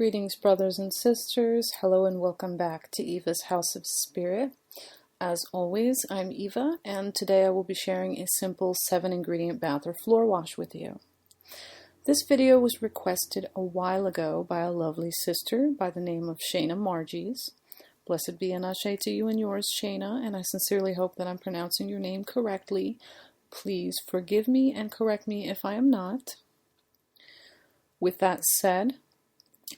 Greetings, brothers and sisters. Hello and welcome back to Eva's House of Spirit. As always, I'm Eva, and today I will be sharing a simple 7-ingredient bath or floor wash with you. This video was requested a while ago by a lovely sister by the name of Shayna Margies. Blessed be and ashe to you and yours, Shayna, and I sincerely hope that I'm pronouncing your name correctly. Please forgive me and correct me if I am not. With that said,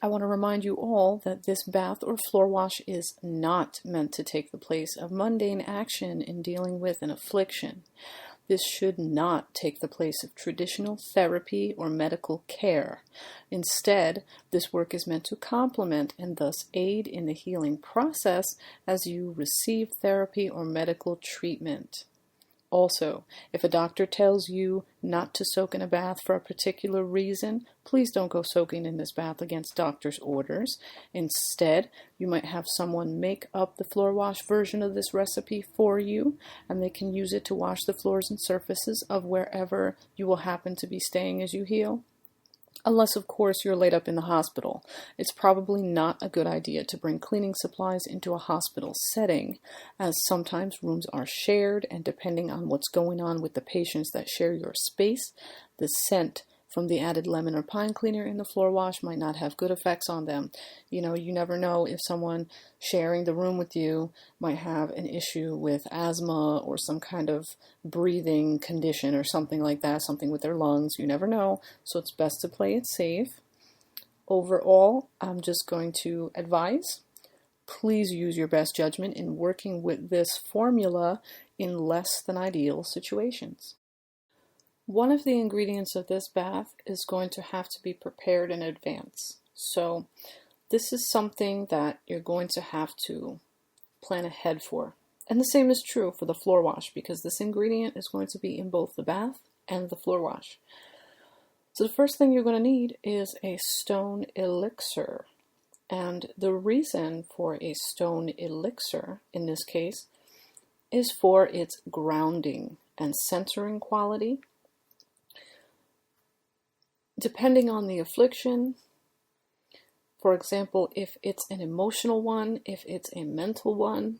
I want to remind you all that this bath or floor wash is not meant to take the place of mundane action in dealing with an affliction. This should not take the place of traditional therapy or medical care. Instead, this work is meant to complement and thus aid in the healing process as you receive therapy or medical treatment. Also, if a doctor tells you not to soak in a bath for a particular reason, please don't go soaking in this bath against doctor's orders. Instead, you might have someone make up the floor wash version of this recipe for you, and they can use it to wash the floors and surfaces of wherever you will happen to be staying as you heal. Unless, of course, you're laid up in the hospital. It's probably not a good idea to bring cleaning supplies into a hospital setting, as sometimes rooms are shared, and depending on what's going on with the patients that share your space, the scent from the added lemon or pine cleaner in the floor wash might not have good effects on them. You never know if someone sharing the room with you might have an issue with asthma or some kind of breathing condition or something like that, something with their lungs. You never know, so it's best to play it safe. Overall, I'm just going to advise, please use your best judgment in working with this formula in less than ideal situations. One of the ingredients of this bath is going to have to be prepared in advance. So this is something that you're going to have to plan ahead for. And the same is true for the floor wash, because this ingredient is going to be in both the bath and the floor wash. So the first thing you're going to need is a stone elixir. And the reason for a stone elixir in this case is for its grounding and centering quality. Depending on the affliction, for example, if it's an emotional one, if it's a mental one,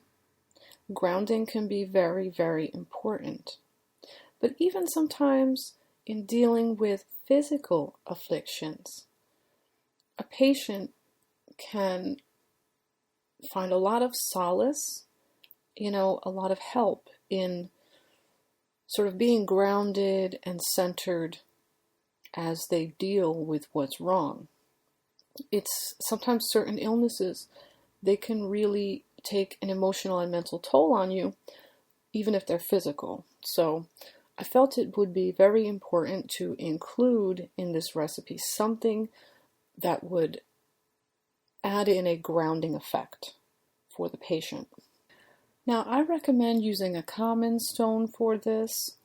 grounding can be very, very important. But even sometimes in dealing with physical afflictions, a patient can find a lot of solace, a lot of help in sort of being grounded and centered as they deal with what's wrong. It's sometimes certain illnesses, they can really take an emotional and mental toll on you, even if they're physical. So I felt it would be very important to include in this recipe something that would add in a grounding effect for the patient. Now, I recommend using a common stone for this,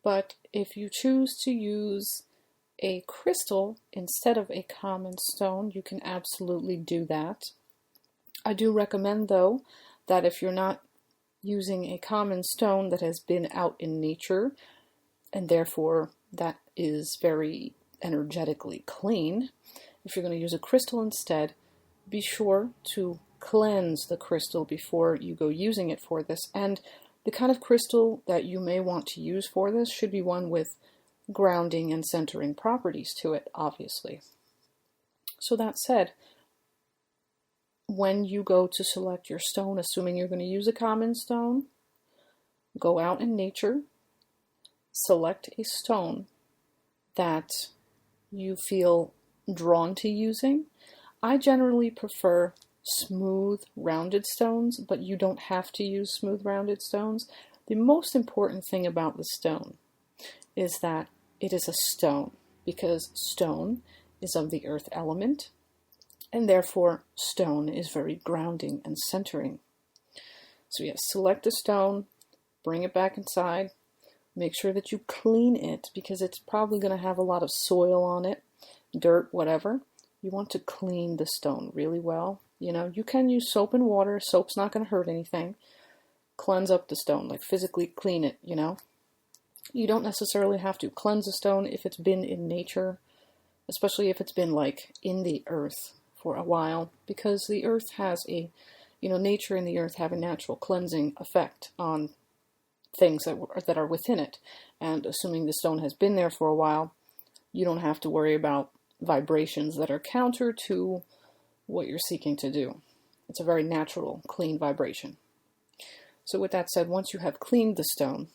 but if you choose to use a crystal instead of a common stone, you can absolutely do that. I do recommend, though, that if you're not using a common stone that has been out in nature, and therefore that is very energetically clean, if you're going to use a crystal instead, be sure to cleanse the crystal before you go using it for this. And the kind of crystal that you may want to use for this should be one with grounding and centering properties to it, obviously. So that said, when you go to select your stone, assuming you're going to use a common stone, go out in nature, select a stone that you feel drawn to using. I generally prefer smooth, rounded stones, but you don't have to use smooth, rounded stones. The most important thing about the stone is that it is a stone, because stone is of the earth element, and therefore stone is very grounding and centering. So yes, select a stone, bring it back inside, make sure that you clean it, because it's probably going to have a lot of soil on it, dirt, whatever. You want to clean the stone really well. You can use soap and water. Soap's not going to hurt anything. Cleanse up the stone, like physically clean it, You don't necessarily have to cleanse a stone if it's been in nature, especially if it's been like in the earth for a while, because the earth has nature and the earth have a natural cleansing effect on things that are within it. And assuming the stone has been there for a while, you don't have to worry about vibrations that are counter to what you're seeking to do. It's a very natural, clean vibration. So with that said, once you have cleaned the stone,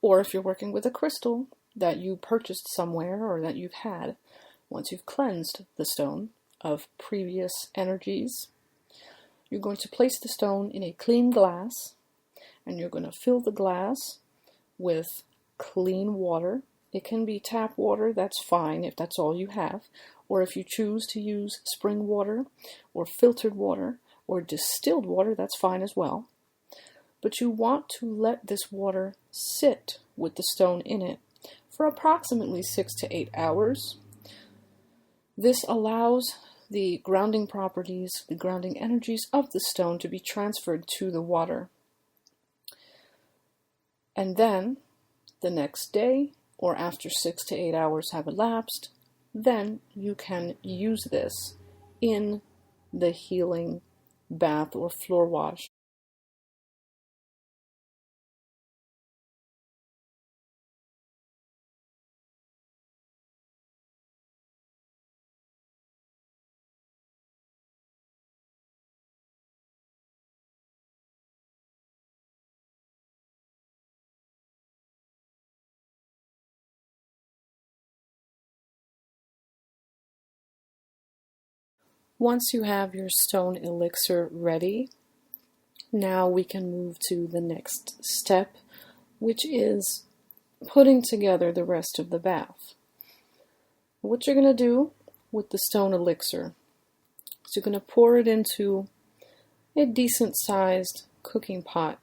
or if you're working with a crystal that you purchased somewhere or that you've had, once you've cleansed the stone of previous energies, you're going to place the stone in a clean glass, and you're going to fill the glass with clean water. It can be tap water, that's fine if that's all you have, or if you choose to use spring water or filtered water or distilled water, that's fine as well. But you want to let this water sit with the stone in it for approximately 6 to 8 hours. This allows the grounding properties, the grounding energies of the stone to be transferred to the water. And then, the next day, or after 6 to 8 hours have elapsed, then you can use this in the healing bath or floor wash. Once you have your stone elixir ready, now we can move to the next step, which is putting together the rest of the bath. What you're going to do with the stone elixir is you're going to pour it into a decent sized cooking pot,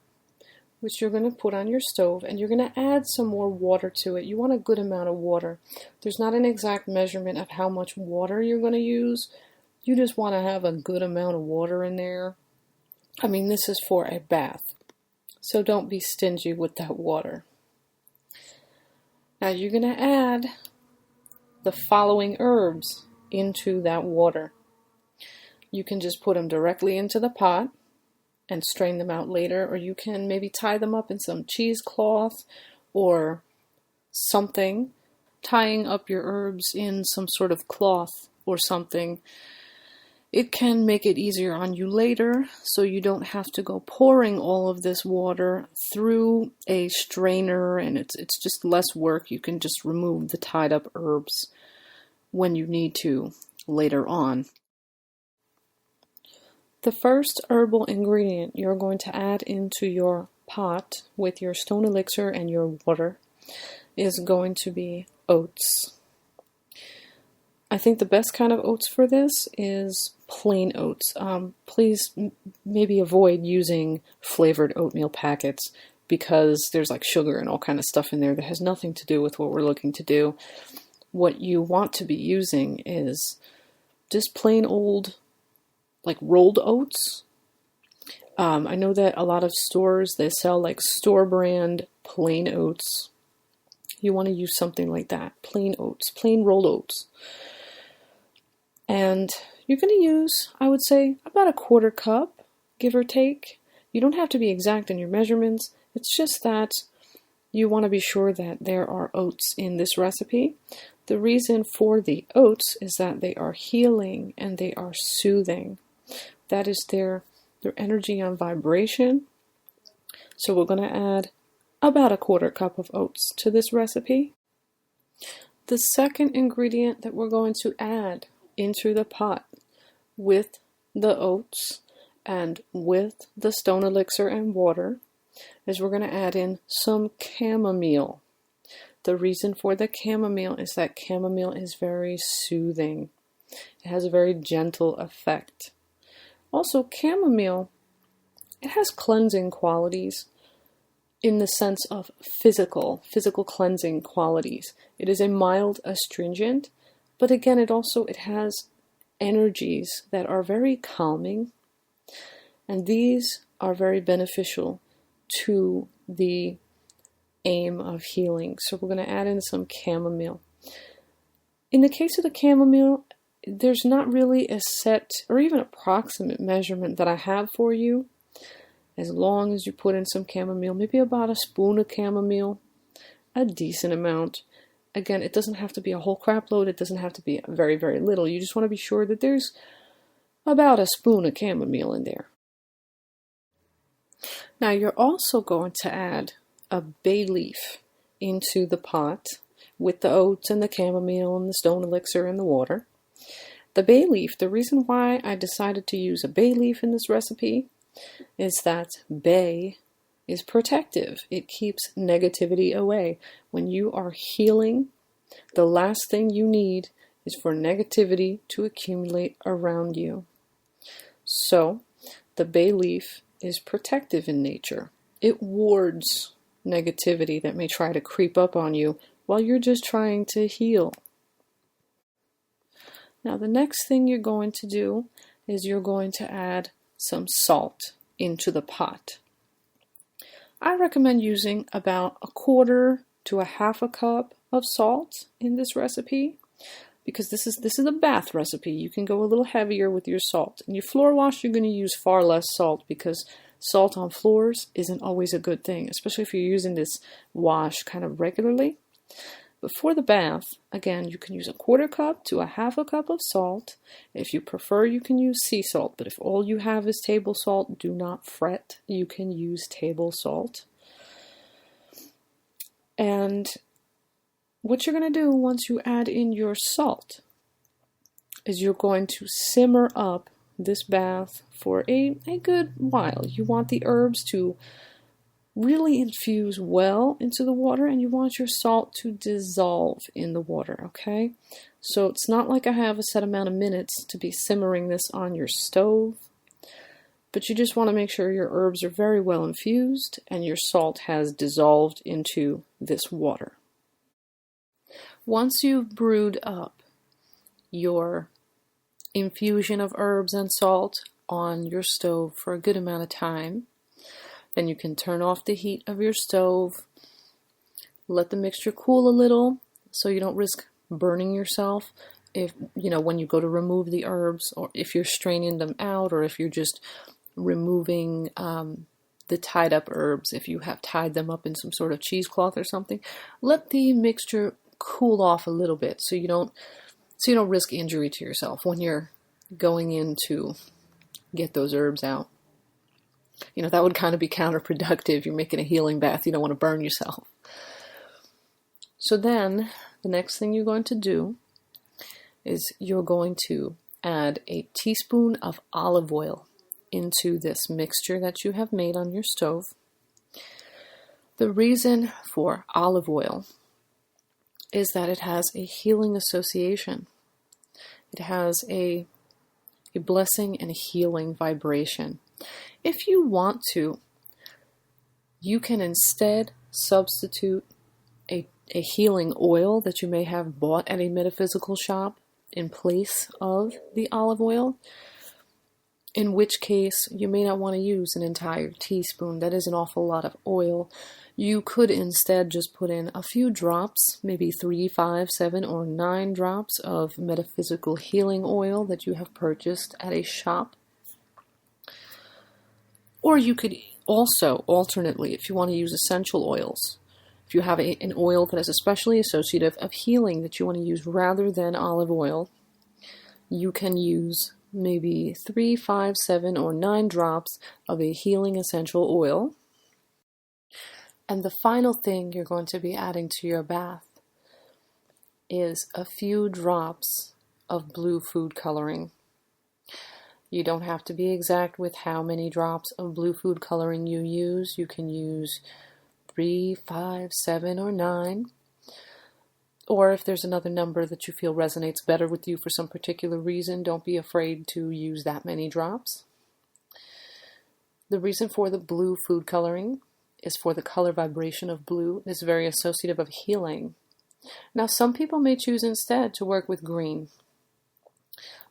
which you're going to put on your stove, and you're going to add some more water to it. You want a good amount of water. There's not an exact measurement of how much water you're going to use. You just want to have a good amount of water in there. I mean, this is for a bath, so don't be stingy with that water. Now you're going to add the following herbs into that water. You can just put them directly into the pot and strain them out later, or you can maybe tie them up in some cheesecloth or something, tying up your herbs in some sort of cloth or something. It can make it easier on you later, so you don't have to go pouring all of this water through a strainer, and it's just less work. You can just remove the tied up herbs when you need to later on. The first herbal ingredient you're going to add into your pot with your stone elixir and your water is going to be oats. I think the best kind of oats for this is plain oats. Please maybe avoid using flavored oatmeal packets, because there's like sugar and all kind of stuff in there that has nothing to do with what we're looking to do. What you want to be using is just plain old, like rolled oats. I know that a lot of stores, they sell like store brand plain oats. You want to use something like that, plain oats, plain rolled oats. And you're going to use, I would say, about a 1/4 cup, give or take. You don't have to be exact in your measurements. It's just that you want to be sure that there are oats in this recipe. The reason for the oats is that they are healing and they are soothing. That is their energy on vibration. So we're going to add about a 1/4 cup of oats to this recipe. The second ingredient that we're going to add into the pot with the oats and with the stone elixir and water is we're going to add in some chamomile. The reason for the chamomile is that chamomile is very soothing. It has a very gentle effect. Also, chamomile, it has cleansing qualities in the sense of physical cleansing qualities. It is a mild astringent, but again, it has energies that are very calming, and these are very beneficial to the aim of healing. So we're going to add in some chamomile. In the case of the chamomile, there's not really a set or even approximate measurement that I have for you. As long as you put in some chamomile, maybe about a spoon of chamomile, a decent amount. Again, it doesn't have to be a whole crap load. It doesn't have to be very, very little. You just want to be sure that there's about a spoon of chamomile in there. Now you're also going to add a bay leaf into the pot with the oats and the chamomile and the stone elixir and the water. The bay leaf, the reason why I decided to use a bay leaf in this recipe is that bay is protective. It keeps negativity away. When you are healing, the last thing you need is for negativity to accumulate around you. So, the bay leaf is protective in nature. It wards negativity that may try to creep up on you while you're just trying to heal. Now, the next thing you're going to do is you're going to add some salt into the pot. I recommend using about 1/4 to 1/2 cup of salt in this recipe because this is a bath recipe. You can go a little heavier with your salt. In your floor wash, you're going to use far less salt because salt on floors isn't always a good thing, especially if you're using this wash kind of regularly. But for the bath, again, you can use 1/4 cup to 1/2 cup of salt. If you prefer, you can use sea salt, but if all you have is table salt, do not fret. You can use table salt. And what you're going to do once you add in your salt is you're going to simmer up this bath for a good while. You want the herbs to really infuse well into the water, and you want your salt to dissolve in the water, okay? So it's not like I have a set amount of minutes to be simmering this on your stove, but you just want to make sure your herbs are very well infused and your salt has dissolved into this water. Once you've brewed up your infusion of herbs and salt on your stove for a good amount of time, then you can turn off the heat of your stove, let the mixture cool a little so you don't risk burning yourself when you go to remove the herbs, or if you're straining them out, or if you're just removing the tied up herbs, if you have tied them up in some sort of cheesecloth or something. Let the mixture cool off a little bit so you don't risk injury to yourself when you're going in to get those herbs out. That would kind of be counterproductive. You're making a healing bath. You don't want to burn yourself. So then, the next thing you're going to do is you're going to add a teaspoon of olive oil into this mixture that you have made on your stove. The reason for olive oil is that it has a healing association. It has a blessing and a healing vibration. If you want to, you can instead substitute a healing oil that you may have bought at a metaphysical shop in place of the olive oil, in which case you may not want to use an entire teaspoon. That is an awful lot of oil. You could instead just put in a few drops, maybe 3, 5, 7, or 9 drops of metaphysical healing oil that you have purchased at a shop. Or you could also, alternately, if you want to use essential oils, if you have an oil that is especially associative of healing that you want to use rather than olive oil, you can use maybe 3, 5, 7, or 9 drops of a healing essential oil. And the final thing you're going to be adding to your bath is a few drops of blue food coloring. You don't have to be exact with how many drops of blue food coloring you use. You can use 3, 5, 7, or 9. Or if there's another number that you feel resonates better with you for some particular reason, don't be afraid to use that many drops. The reason for the blue food coloring is for the color vibration of blue. It is very associative of healing. Now, some people may choose instead to work with green.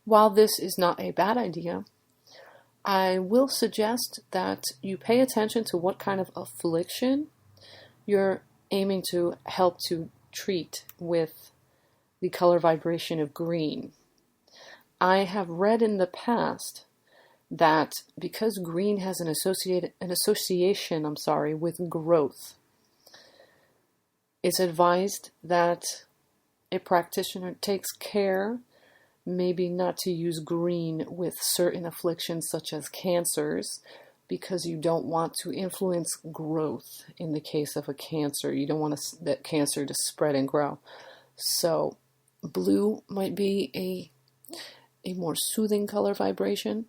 While this is not a bad idea, I will suggest that you pay attention to what kind of affliction you're aiming to help to treat with the color vibration of green. I have read in the past that because green has an association, with growth, it's advised that a practitioner takes care maybe not to use green with certain afflictions such as cancers, because you don't want to influence growth. In the case of a cancer, you don't want that cancer to spread and grow. So blue might be a more soothing color vibration.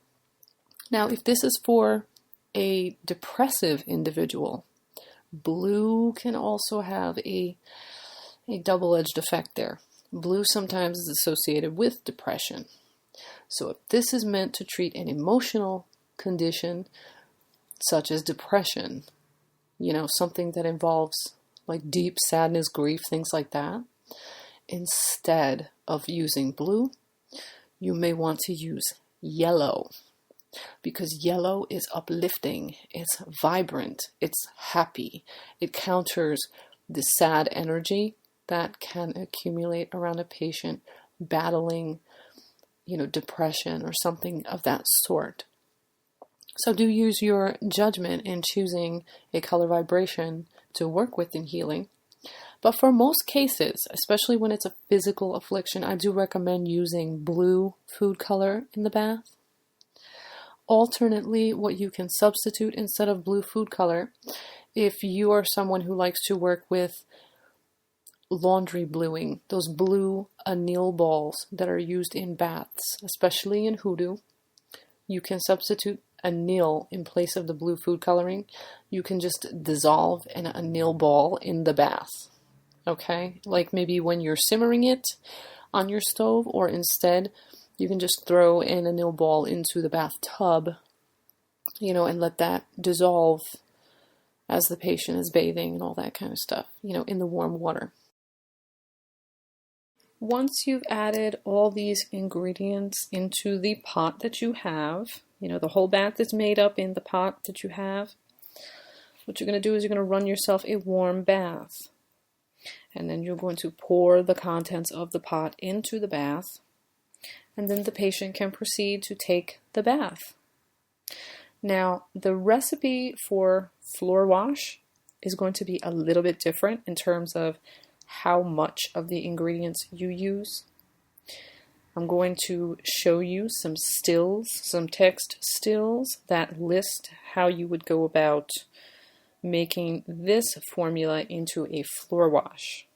Now, if this is for a depressive individual, blue can also have a double-edged effect there. Blue sometimes is associated with depression. So if this is meant to treat an emotional condition such as depression, something that involves like deep sadness, grief, things like that, instead of using blue, you may want to use yellow, because yellow is uplifting, it's vibrant, it's happy. It counters the sad energy that can accumulate around a patient battling, depression or something of that sort. So do use your judgment in choosing a color vibration to work with in healing. But for most cases, especially when it's a physical affliction, I do recommend using blue food color in the bath. Alternately, what you can substitute instead of blue food color, if you are someone who likes to work with laundry bluing, those blue anil balls that are used in baths, especially in hoodoo, you can substitute anil in place of the blue food coloring. You can just dissolve an anil ball in the bath. Okay? Like maybe when you're simmering it on your stove, or instead you can just throw an anil ball into the bathtub, and let that dissolve as the patient is bathing and all that kind of stuff, in the warm water. Once you've added all these ingredients into the pot that you have, the whole bath is made up in the pot that you have, what you're going to do is you're going to run yourself a warm bath. And then you're going to pour the contents of the pot into the bath. And then the patient can proceed to take the bath. Now, the recipe for floor wash is going to be a little bit different in terms of how much of the ingredients you use. I'm going to show you some stills, some text stills that list how you would go about making this formula into a floor wash.